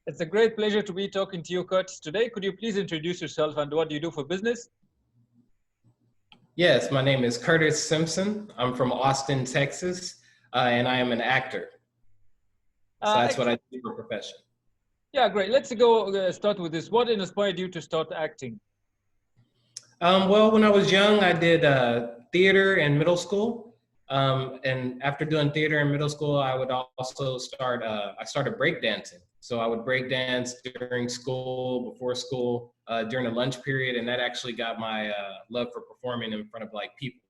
It's a great pleasure to be talking to you, Curtis, today. Could you please introduce yourself and what do you do for business? Yes, my name is Curtis Simpson. I'm from Austin, Texas, and I am an actor. So that's what Excellent. I do for profession. Yeah, great. Let's go start with this. What inspired you to start acting? Well, when I was young, I did theater in middle school. And after doing theater in middle school, I would also I started breakdancing. So I would breakdance during school, before school, during the lunch period. And that actually got my love for performing in front of like people.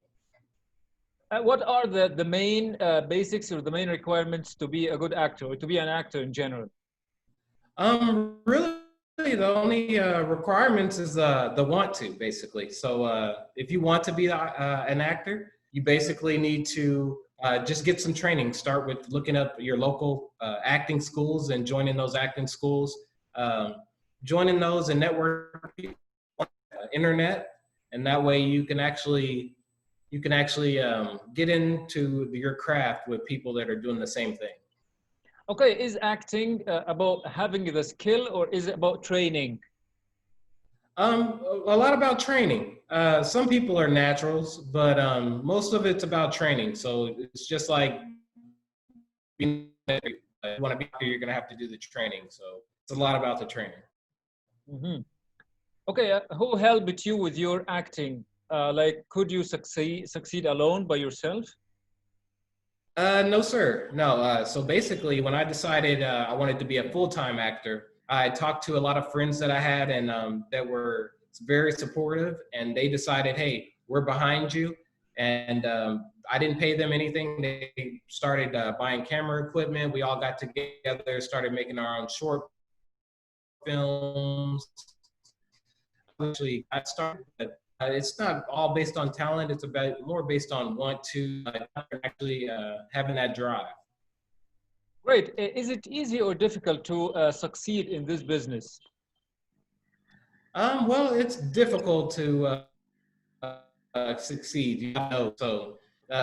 What are the main basics or the main requirements to be a good actor or to be an actor in general? Really, the only requirements is the want to, basically. So if you want to be an actor, you basically need to just get some training. Start with looking up your local acting schools and joining those acting schools. Joining those and networking on the internet, and that way you can actually get into your craft with people that are doing the same thing. Okay, is acting about having the skill or is it about training? A lot about training. Some people are naturals, but most of it's about training. So it's just like being, you want to be here, you're going to have to do the training. So it's a lot about the training. Hmm. Okay, who helped you with your acting? Like, could you succeed alone by yourself? No, sir. No. So basically, when I decided I wanted to be a full-time actor, I talked to a lot of friends that I had and that were very supportive, and they decided, hey, we're behind you. And I didn't pay them anything. They started buying camera equipment. We all got together, started making our own short films. Actually, I started, but it's not all based on talent. It's about more based on want to actually having that drive. Great. Is it easy or difficult to succeed in this business? Well, it's difficult to succeed. You know, so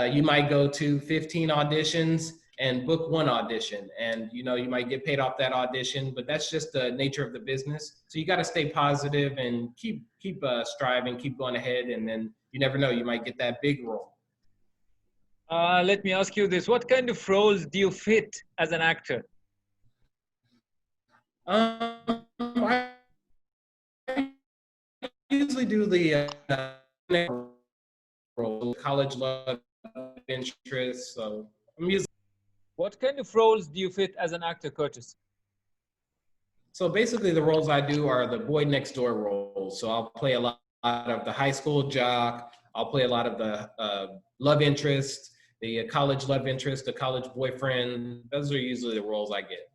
you might go to 15 auditions and book one audition, and you might get paid off that audition, but that's just the nature of the business. So you got to stay positive and keep striving, keep going ahead, and then you never know, you might get that big role. Let me ask you this. What kind of roles do you fit as an actor? I usually do the role, college love interest. So I'm usually. What kind of roles do you fit as an actor, Curtis? So basically, the roles I do are the boy next door roles. So I'll play a lot of the high school jock. I'll play a lot of the love interest, the college love interest, the college boyfriend. Those are usually the roles I get.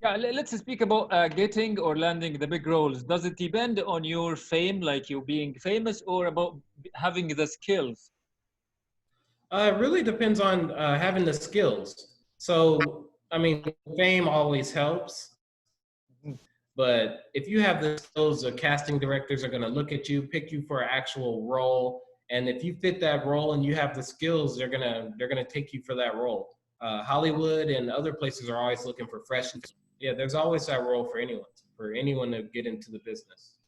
Yeah, let's speak about getting or landing the big roles. Does it depend on your fame, like you being famous, or about having the skills? It really depends on having the skills. So, I mean, fame always helps, Mhm. but if you have the skills, the casting directors are going to look at you, pick you for an actual role, and if you fit that role and you have the skills, they're gonna take you for that role. Hollywood and other places are always looking for fresh. Yeah, there's always that role for anyone to get into the business.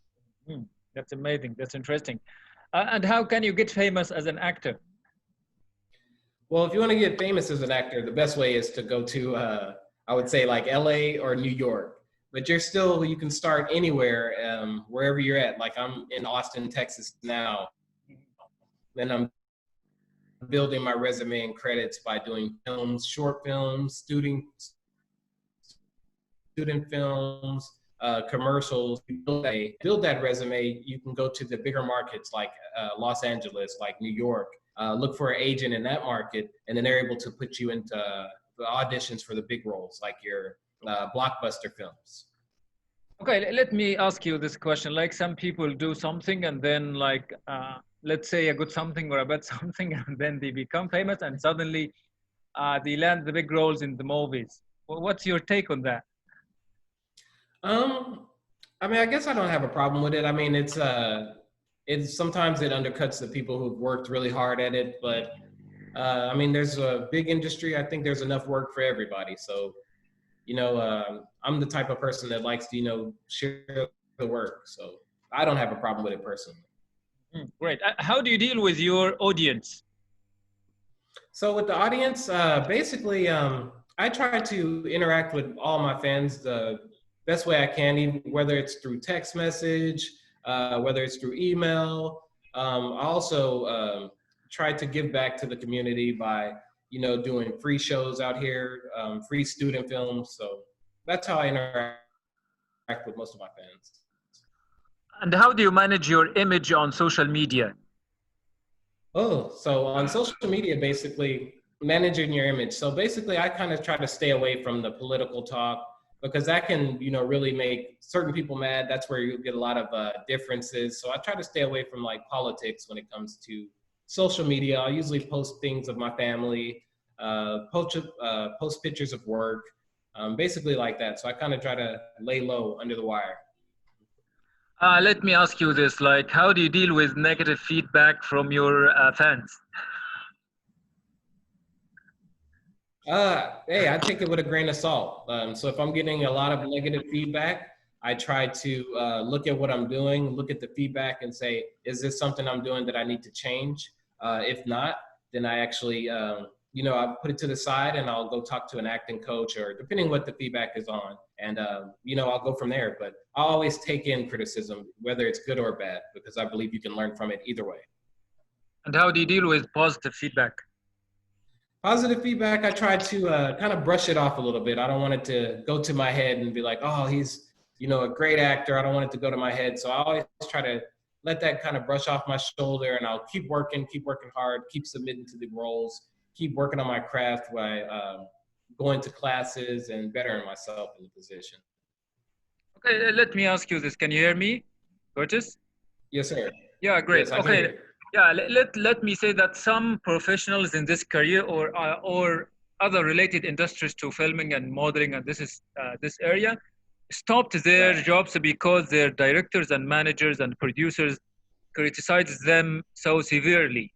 Hmm, that's amazing. That's interesting. And how can you get famous as an actor? Well, if you want to get famous as an actor, the best way is to go to, I would say, like LA or New York. But you can start anywhere, wherever you're at. Like I'm in Austin, Texas now, and I'm building my resume and credits by doing films, short films, student films, commercials. You build that resume. You can go to the bigger markets like Los Angeles, like New York. Look for an agent in that market, and then they're able to put you into the auditions for the big roles, like your blockbuster films. Okay, let me ask you this question. Like some people do something and then like, let's say a good something or a bad something, and then they become famous and suddenly they land the big roles in the movies. What's your take on that? Um, I mean, I guess I don't have a problem with it. I mean, it's sometimes it undercuts the people who've worked really hard at it, but I mean, there's a big industry. I think there's enough work for everybody. So I'm the type of person that likes to, share the work. So I don't have a problem with it personally. Great. How do you deal with your audience? So with the audience, basically, I try to interact with all my fans the best way I can, even whether it's through text message, whether it's through email. I also try to give back to the community by, doing free shows out here, free student films. So that's how I interact with most of my fans. And how do you manage your image on social media? Oh, so on social media, basically managing your image. So basically, I kind of try to stay away from the political talk because that can, really make certain people mad. That's where you get a lot of differences. So I try to stay away from like politics when it comes to social media. I usually post things of my family, post pictures of work, basically like that. So I kind of try to lay low under the wire. Let me ask you this, like, how do you deal with negative feedback from your fans? Hey, I take it with a grain of salt. So if I'm getting a lot of negative feedback, I try to look at what I'm doing, look at the feedback and say, is this something I'm doing that I need to change? If not, then I actually, I put it to the side and I'll go talk to an acting coach or depending what the feedback is on. And, I'll go from there. But I always take in criticism, whether it's good or bad, because I believe you can learn from it either way. And how do you deal with positive feedback? Positive feedback, I try to kind of brush it off a little bit. I don't want it to go to my head and be like, oh, he's, a great actor. I don't want it to go to my head. So I always try to let that kind of brush off my shoulder and I'll keep working hard, keep submitting to the roles, keep working on my craft by going to classes and bettering myself in the position. Okay, let me ask you this. Can you hear me, Curtis? Yes, sir. Yeah, great. Yes, I can Okay. hear you. Yeah, let me say that some professionals in this career or other related industries to filming and modeling and this area stopped their Right. jobs because their directors and managers and producers criticized them so severely.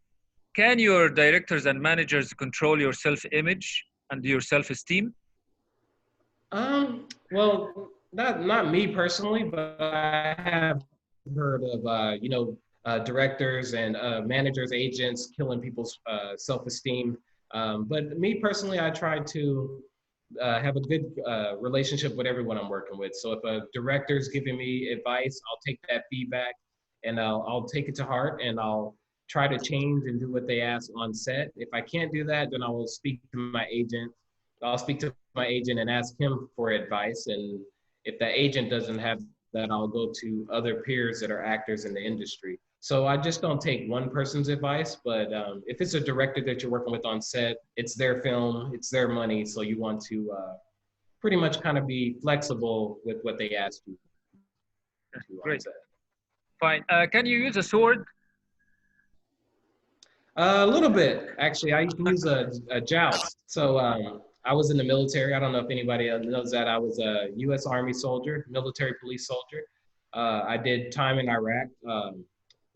Can your directors and managers control your self-image and your self-esteem? Well, not me personally, but I have heard of directors and managers, agents killing people's self-esteem. But me personally, I try to have a good relationship with everyone I'm working with. So if a director's giving me advice, I'll take that feedback and I'll take it to heart and I'll try to change and do what they ask on set. If I can't do that, then I will speak to my agent. I'll speak to my agent and ask him for advice. And if the agent doesn't have that, I'll go to other peers that are actors in the industry. So I just don't take one person's advice, but if it's a director that you're working with on set, it's their film, it's their money. So you want to pretty much kind of be flexible with what they ask you to on Great. set. Fine. Can you use a sword? A little bit, actually. I can use a joust. So I was in the military. I don't know if anybody else knows that. I was a U.S. Army soldier, military police soldier. I did time in Iraq,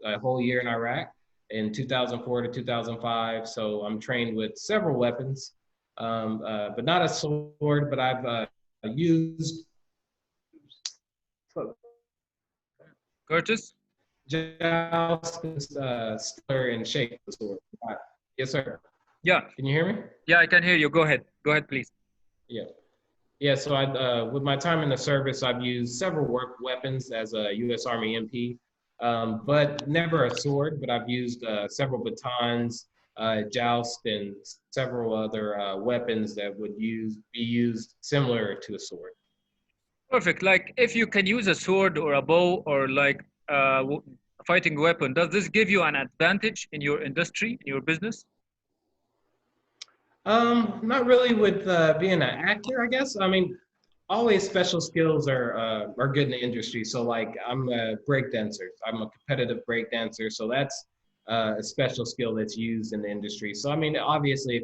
a whole year in Iraq in 2004 to 2005. So I'm trained with several weapons, but not a sword, but I've used Curtis? joust, stir, and shake the sword. Yes, sir. Yeah. Can you hear me? Yeah, I can hear you. Go ahead. Go ahead, please. Yeah. Yeah, so with my time in the service, I've used several weapons as a U.S. Army MP, but never a sword, but I've used several batons, joust, and several other weapons that would be used similar to a sword. Perfect. Like if you can use a sword or a bow or like a fighting weapon, does this give you an advantage in your industry, in your business? Not really with being an actor, I guess. I mean, always special skills are good in the industry. So like I'm a break dancer. I'm a competitive break dancer. So that's a special skill that's used in the industry. So I mean, obviously,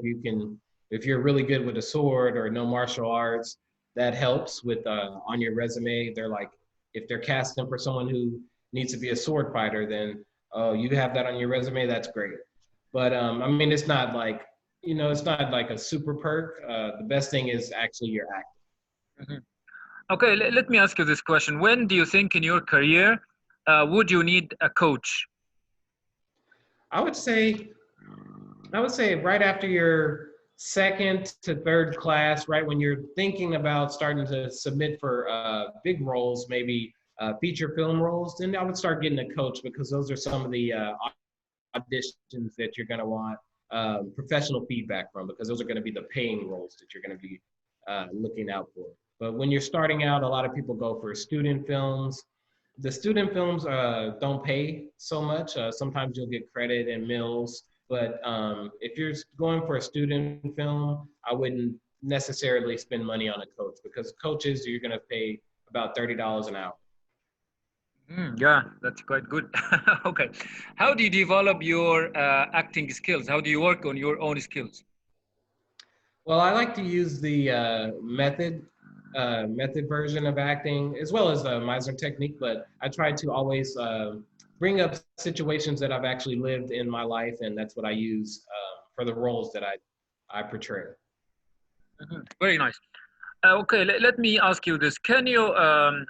if you're really good with a sword or no martial arts, that helps with on your resume. They're like, if they're casting for someone who needs to be a sword fighter, then oh, you have that on your resume. That's great. But I mean, it's not like a super perk. The best thing is actually your acting. Mhm. Okay, let me ask you this question. When do you think in your career would you need a coach? I would say I would say right after your second to third class, right when you're thinking about starting to submit for big roles, maybe feature film roles, then I would start getting a coach because those are some of the auditions that you're going to want professional feedback from because those are going to be the paying roles that you're going to be looking out for. But when you're starting out, a lot of people go for student films. The student films don't pay so much. Sometimes you'll get credit and mills, but if you're going for a student film, I wouldn't necessarily spend money on a coach because coaches you're going to pay about $30 an hour. Yeah, that's quite good. Okay. How do you develop your acting skills? How do you work on your own skills? Well, I like to use the method version of acting as well as the Meisner technique, but I try to always bring up situations that I've actually lived in my life, and that's what I use for the roles that I portray. Very nice. Okay, let me ask you this. Can you,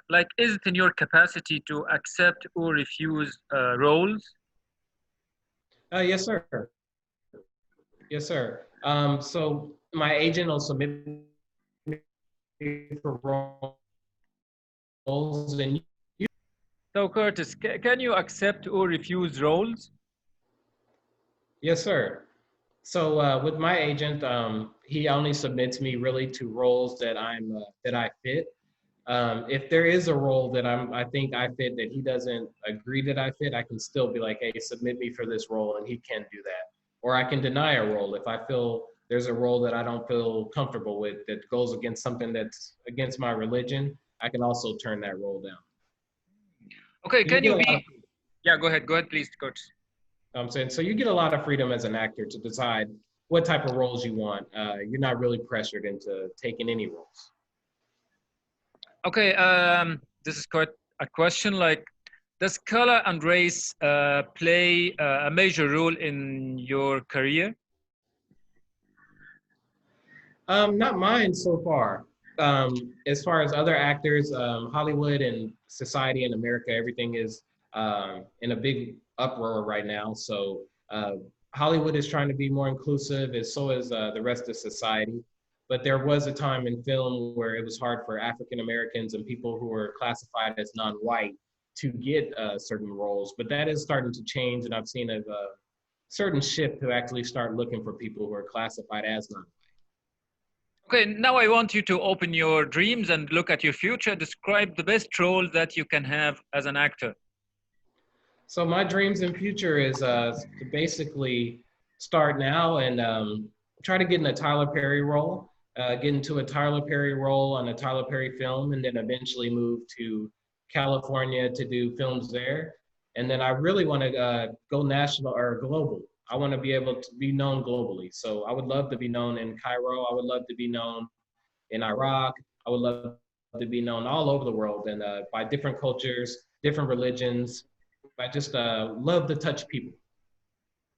like, is it in your capacity to accept or refuse roles? Yes, sir. Yes, sir. So my agent will submit me for roles, and So, Curtis, can you accept or refuse roles? yes, sir. So with my agent, he only submits me really to roles that that I fit. If there is a role that I think I fit that he doesn't agree that I fit, I can still be like, hey, submit me for this role, and he can do that. Or I can deny a role if I feel there's a role that I don't feel comfortable with that goes against something that's against my religion. I can also turn that role down. Okay, So you can get you a lot be? of Yeah, go ahead, please, Curtis. I'm saying so you get a lot of freedom as an actor to decide what type of roles you want. You're not really pressured into taking any roles. Okay, this is quite a question. Like, does color and race play a major role in your career? Not mine so far. As far as other actors, Hollywood and society in America, everything is in a big uproar right now. So Hollywood is trying to be more inclusive, as so is the rest of society. But there was a time in film where it was hard for African Americans and people who were classified as non-white to get certain roles. But that is starting to change, and I've seen a certain shift to actually start looking for people who are classified as non. Okay, now I want you to open your dreams and look at your future. Describe the best role that you can have as an actor. So my dreams in future is to basically start now and try to get in a Tyler Perry role, get into a Tyler Perry role on a Tyler Perry film, and then eventually move to California to do films there. And then I really want to go national or global. I want to be able to be known globally. So I would love to be known in Cairo. I would love to be known in Iraq. I would love to be known all over the world and by different cultures, different religions. I just love to touch people.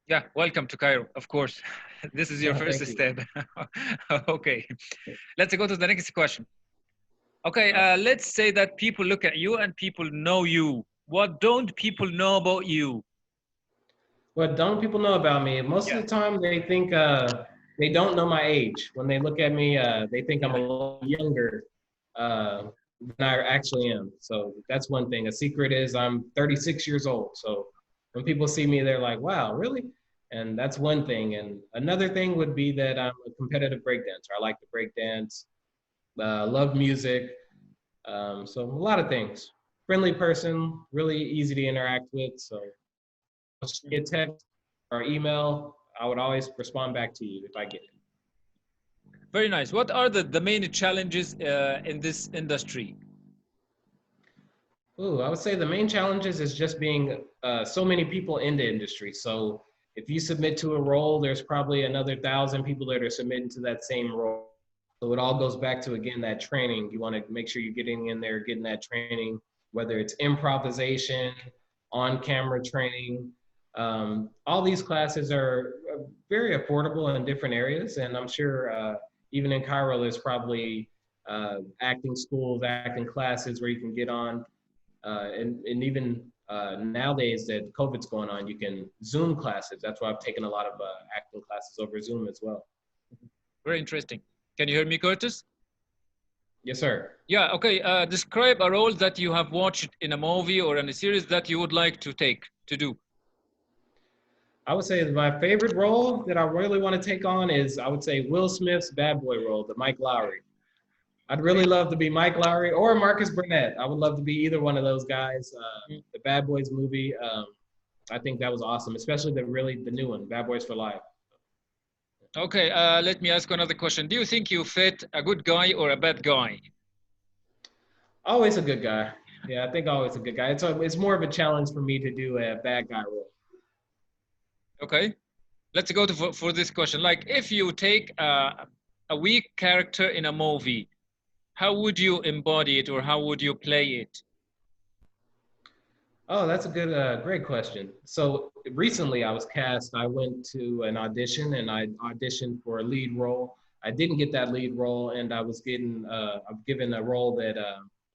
Yeah, welcome to Cairo, of course. This is your first Thank you. step. Okay, let's go to the next question. Okay, let's say that people look at you and people know you. What don't people know about you? What don't people know about me? Most of Yeah, the time, they think they don't know my age. When they look at me, they think I'm a yeah. little younger than I actually am. So that's one thing. A secret is I'm 36 years old. So when people see me, they're like, "Wow, really?" And that's one thing. And another thing would be that I'm a competitive breakdancer. I like to breakdance. Love music. So a lot of things. Friendly person, really easy to interact with. So get text or email, I would always respond back to you if I get it. Very nice. What are the main challenges in this industry? Ooh, I would say the main challenges is just being so many people in the industry. So if you submit to a role, there's probably another 1,000 people that are submitting to that same role. So it all goes back to, again, that training. You want to make sure you're getting in there, getting that training, whether it's improvisation, on camera training. All these classes are very affordable in different areas. And I'm sure even in Cairo, there's probably acting schools, acting classes where you can get on, and even nowadays that COVID's going on, you can Zoom classes. That's why I've taken a lot of acting classes over Zoom as well. Very interesting. Can you hear me, Curtis? Yes, sir. Yeah, okay. Describe a role that you have watched in a movie or in a series that you would like to do. I would say my favorite role that I really want to take on is, I would say, Will Smith's bad boy role, the Mike Lowry. I'd really love to be Mike Lowry or Marcus Burnett. I would love to be either one of those guys. The Bad Boys movie, I think that was awesome, especially the new one, Bad Boys for Life. Okay, let me ask another question. Do you think you fit a good guy or a bad guy? Always a good guy. Yeah, I think always a good guy. It's more of a challenge for me to do a bad guy role. Okay, let's go for this question. Like, if you take a weak character in a movie, how would you embody it or how would you play it? Oh, that's a good, great question. So recently I was cast, I went to an audition and I auditioned for a lead role. I didn't get that lead role and I'm given a role that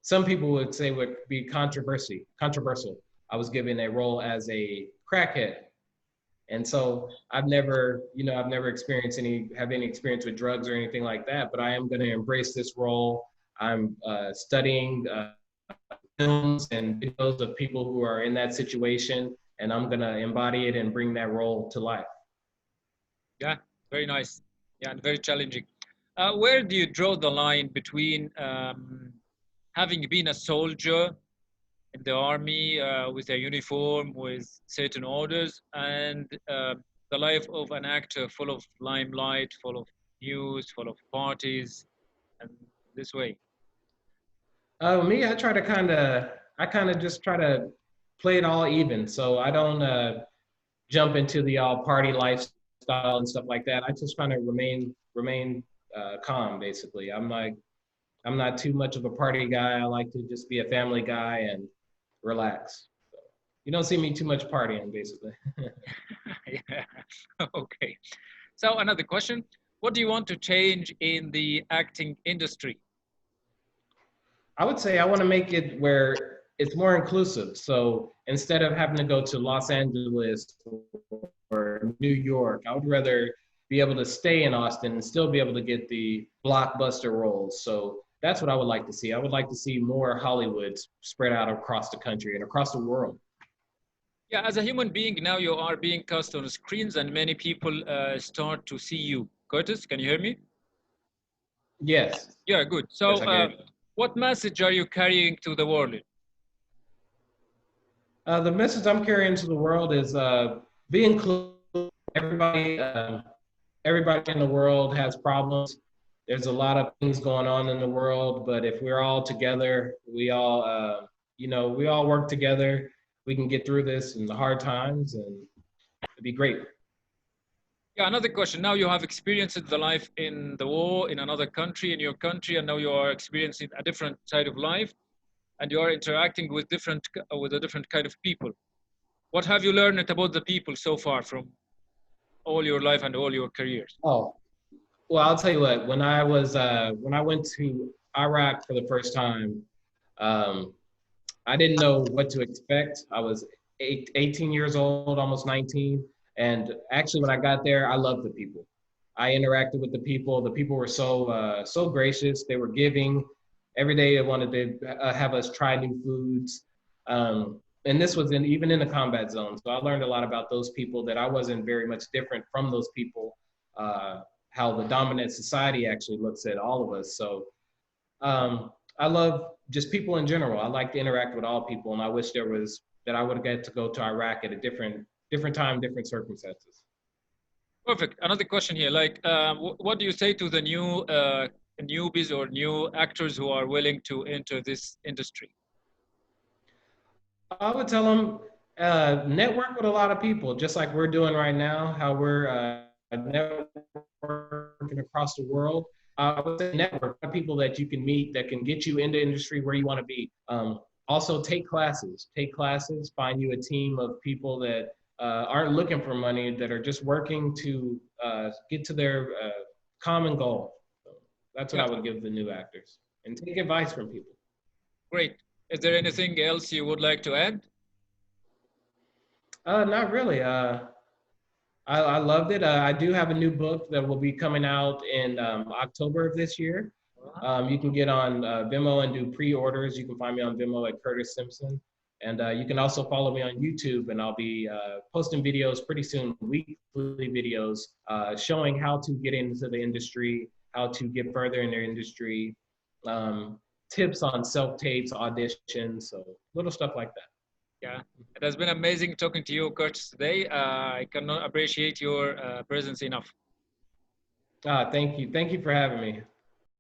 some people would say would be controversial. I was given a role as a crackhead. And so I've never experienced have any experience with drugs or anything like that, but I am going to embrace this role. I'm studying films and videos of people who are in that situation, and I'm going to embody it and bring that role to life. Yeah, very nice. Yeah, and very challenging. Where do you draw the line between having been a soldier in the army with a uniform, with certain orders, and the life of an actor full of limelight, full of news, full of parties, and this way? Me, I kind of just try to play it all even. So I don't jump into the all party lifestyle and stuff like that. I just kind of remain calm, basically. I'm not too much of a party guy. I like to just be a family guy and relax. So you don't see me too much partying, basically. Yeah. Okay. So another question: what do you want to change in the acting industry? I would say I want to make it where it's more inclusive. So instead of having to go to Los Angeles or New York, I would rather be able to stay in Austin and still be able to get the blockbuster roles. So that's what I would like to see. I would like to see more Hollywoods spread out across the country and across the world. Yeah, as a human being, now you are being cast on screens, and many people start to see you. Curtis, can you hear me? Yes. Yeah, good. So, Yes, I can. what message are you carrying to the world? The message I'm carrying to the world is be inclusive. Everybody, everybody in the world has problems. There's a lot of things going on in the world, but if we're all together, we all work together. We can get through this in the hard times, and it'd be great. Yeah, another question. Now you have experienced the life in the war in another country, in your country, and now you are experiencing a different side of life, and you are interacting with a different kind of people. What have you learned about the people so far from all your life and all your careers? Oh, well, I'll tell you what. When I went to Iraq for the first time, um, I didn't know what to expect. I was 18 years old, almost 19. And actually, when I got there, I loved the people. I interacted with the people. The people were so gracious. They were giving. Every day they wanted to have us try new foods. And this was even in the combat zone. So I learned a lot about those people that I wasn't very much different from those people, how the dominant society actually looks at all of us. So I love just people in general. I like to interact with all people, and I wish that I would get to go to Iraq at a different time, different circumstances. Perfect. Another question here. Like, what do you say to the newbies or new actors who are willing to enter this industry? I would tell them network with a lot of people, just like we're doing right now. How we're networking across the world. I would say network with people that you can meet that can get you into industry where you want to be. Also, take classes. Take classes. Find you a team of people that aren't looking for money, that are just working to get to their common goal. So That's what Yeah, I would give the new actors, and take advice from people. great. Is there anything else you would like to add? Not really. I loved it. I do have a new book that will be coming out in October of this year. You can get on Vimeo and do pre-orders. You can find me on Vimeo at Curtis Simpson. And you can also follow me on YouTube, and I'll be posting videos pretty soon, weekly videos, showing how to get into the industry, how to get further in their industry, tips on self-tapes, auditions, so little stuff like that. Yeah, it has been amazing talking to you, Curtis, today. I cannot appreciate your presence enough. Thank you. Thank you for having me.